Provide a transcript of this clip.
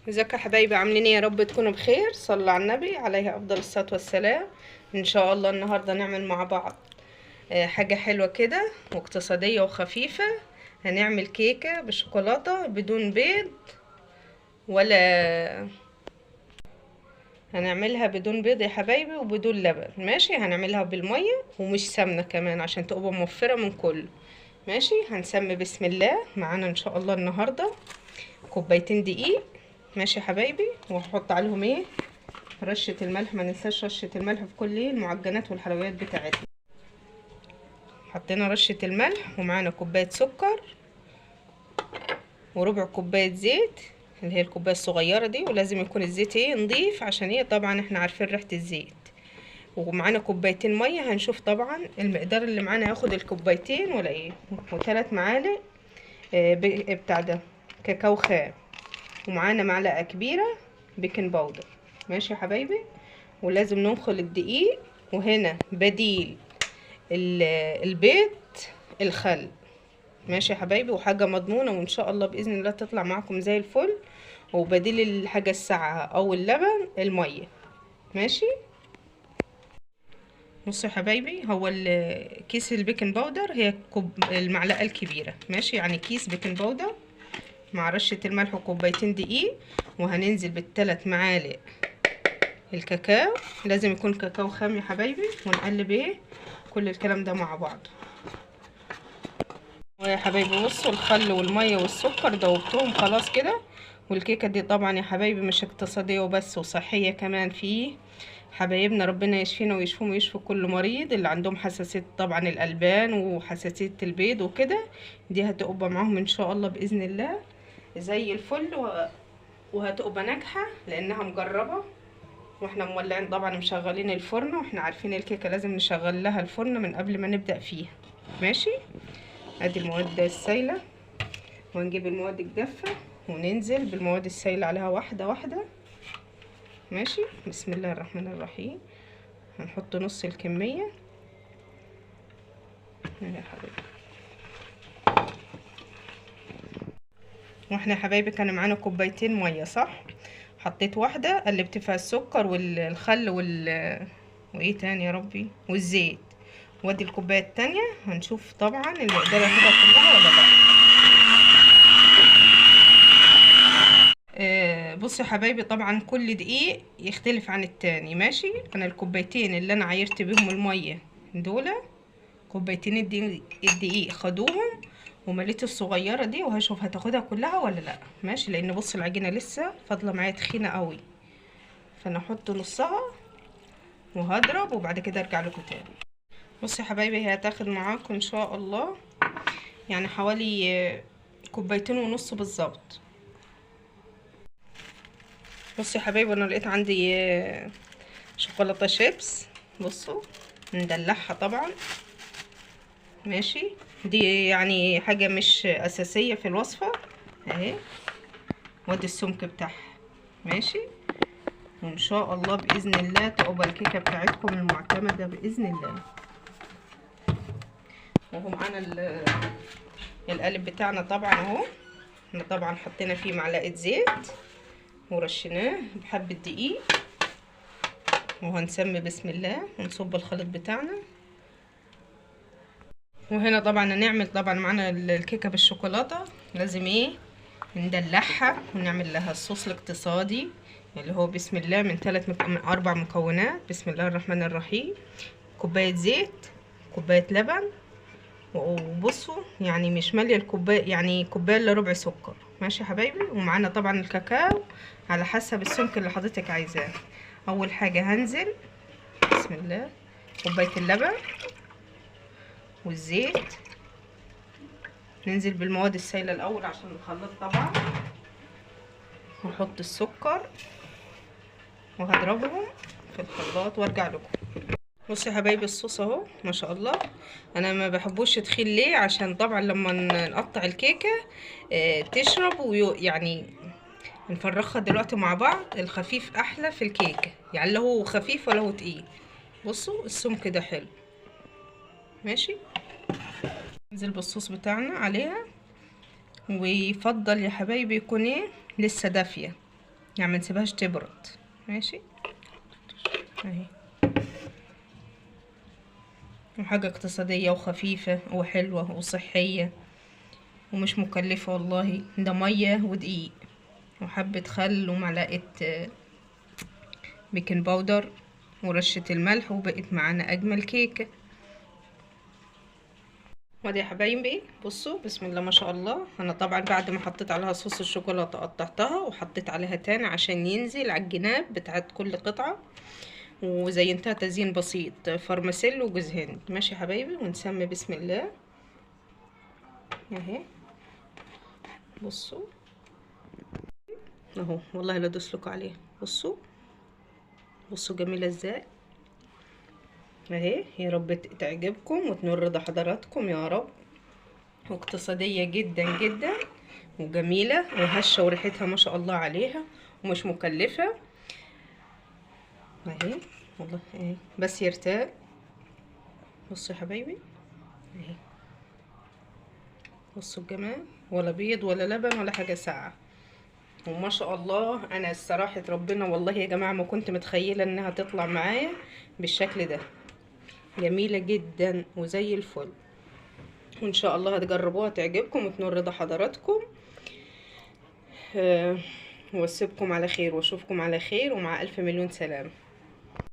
ازيكم يا حبايبي، عاملين ايه؟ يا رب تكونوا بخير. صلوا على النبي عليه افضل الصلاه والسلام. ان شاء الله النهارده نعمل مع بعض حاجه حلوه كده واقتصاديه وخفيفه. هنعمل كيكه بالشوكولاته بدون بيض ولا هنعملها بدون بيض يا حبايبي وبدون لبن. ماشي، هنعملها بالميه ومش سمنه كمان عشان تبقى موفره من كله. ماشي، هنسمي بسم الله. معانا ان شاء الله النهارده كوبايتين دقيق. ماشي يا حبايبي، وهحط عليهم ايه؟ رشة الملح. ما ننساش رشة الملح في كل المعجنات والحلويات بتاعتنا. حطينا رشة الملح ومعانا كوباية سكر وربع كوباية زيت اللي هي الكوباية الصغيرة دي، ولازم يكون الزيت ايه نضيف عشان ايه طبعا احنا عارفين ريحة الزيت. ومعانا كوبايتين مية. هنشوف طبعا المقدار اللي معانا ياخد الكوبايتين ولا ايه. وثلاث معالق بتاع ده كاكاو خام. ومعانا معلقة كبيرة بيكنج باودر. ماشي يا حبايبي، ولازم ننخل الدقيق. وهنا بديل البيض الخل. ماشي يا حبايبي، وحاجة مضمونة وان شاء الله بإذن الله تطلع معاكم زي الفل. وبديل الحاجة الساقعة او اللبن المية. ماشي، بصوا يا حبايبي، هو كيس البيكنج باودر هي المعلقة الكبيرة. ماشي، يعني كيس بيكنج باودر مع رشة الملح وكوبايتين دقيق. وهننزل بالثلاث معالق الكاكاو. لازم يكون كاكاو خام يا حبايبي. ونقلب ايه كل الكلام ده مع بعض. ويا حبايبي بصوا، الخل والميه والسكر دوبتهم خلاص كده. والكيكه دي طبعا يا حبايبي مش اقتصاديه وبس، وصحيه كمان. في حبايبنا ربنا يشفينا ويشفيهم ويشفي كل مريض اللي عندهم حساسيه طبعا الالبان وحساسيه البيض وكده. دي هتبقى معاهم ان شاء الله باذن الله زي الفل وهتبقى ناجحه لانها مجربه. واحنا مولعين طبعا مشغلين الفرن، واحنا عارفين الكيكه لازم نشغل لها الفرن من قبل ما نبدا فيها. ماشي، ادي المواد السايله. ونجيب المواد الجافه وننزل بالمواد السايله عليها واحده واحده. ماشي، بسم الله الرحمن الرحيم. هنحط نص الكميه يا حبيبي. واحنا يا حبايبي كان معانا كوبايتين ميه صح. حطيت واحده قلبت فيها السكر والخل وايه تاني يا ربي والزيت. وادي الكوبايه التانية. هنشوف طبعا المقدار كده كلها ولا لا. بصوا يا حبايبي، طبعا كل دقيق يختلف عن التاني. ماشي، انا الكوبايتين اللي انا عايرت بيهم الميه دول كوبايتين الدقيق خدوهم. ومليت الصغيره دي وهشوف هتاخدها كلها ولا لا. ماشي، لان بص العجينه لسه فاضله معايا تخينه قوي. فانا احط نصها وهضرب وبعد كده ارجع لكم تاني. بصوا يا حبايبي، هي هتاخد معاكم ان شاء الله يعني حوالي كوبايتين ونص بالظبط. بصوا يا حبايبي، انا لقيت عندي شوكولاته شيبس. بصوا ندلعها طبعا. ماشي، دي يعني حاجه مش اساسيه في الوصفه اهي. وادي السمك بتاعها. ماشي، وان شاء الله باذن الله تبقى الكيكه بتاعتكم المعتمده باذن الله. وهو معانا القالب بتاعنا طبعا اهو. احنا طبعا حطينا فيه معلقه زيت ورشيناه بحبه دقيق. وهنسمي بسم الله ونصب الخليط بتاعنا. وهنا طبعا هنعمل طبعا معانا الكيكه بالشوكولاته. لازم ايه ندلعها ونعمل لها الصوص الاقتصادي اللي هو بسم الله من 4 مكونات. بسم الله الرحمن الرحيم. كوبايه زيت، كوبايه لبن، وبصوا يعني مش ماليه الكوبايه، يعني كوبايه الا ربع سكر. ماشي يا حبايبي، ومعانا طبعا الكاكاو على حسب السمك اللي حضرتك عايزاه. اول حاجه هنزل بسم الله كوبايه اللبن والزيت. ننزل بالمواد السائله الاول عشان نخلط طبعا. ونحط السكر وهضربهم في الخلاط وارجع لكم. بصوا يا حبايبي، الصوص اهو ما شاء الله. انا ما بحبوش تخين ليه؟ عشان طبعا لما نقطع الكيكه تشرب ويعني نفرخها دلوقتي مع بعض. الخفيف احلى في الكيكه، يعني لا هو خفيف ولا هو تقيل. بصوا السمك ده حلو. ماشي، ننزل بالصوص بتاعنا عليها. ويفضل يا حبايبي يكون ايه لسه دافيه. يعني ما نسيبهاش تبرد. ماشي اهي. وحاجة اقتصادية وخفيفة وحلوة وصحية ومش مكلفة والله. ده مية ودقيق وحبة خل ومعلقة بيكنج باودر ورشة الملح، وبقت معانا اجمل كيكة. ودي يا حبايبي بصوا بسم الله ما شاء الله. انا طبعا بعد ما حطيت عليها صوص الشوكولاته قطعتها وحطيت عليها تاني عشان ينزل على الجناب بتاعت كل قطعه، وزينتها تزيين بسيط فرماسيل وجوز هند. ماشي يا حبايبي، ونسمي بسم الله اهي. بصوا اهو والله لا ادوسلكوا عليها. بصوا بصوا جميله ازاي اهي. يا رب تعجبكم وتنور رضا حضراتكم يا رب. واقتصاديه جدا جدا وجميله وهشه وريحتها ما شاء الله عليها ومش مكلفه اهي. والله اهي بس يرتاح. بصوا يا حبايبي اهي. بصوا الجمال، ولا بيض ولا لبن ولا حاجه ساقعه وما شاء الله. انا الصراحه ربنا والله يا جماعه ما كنت متخيله انها تطلع معايا بالشكل ده. جميله جدا وزي الفل، وان شاء الله هتجربوها تعجبكم وتنور رضا حضراتكم. واسيبكم على خير واشوفكم على خير ومع الف مليون سلامه.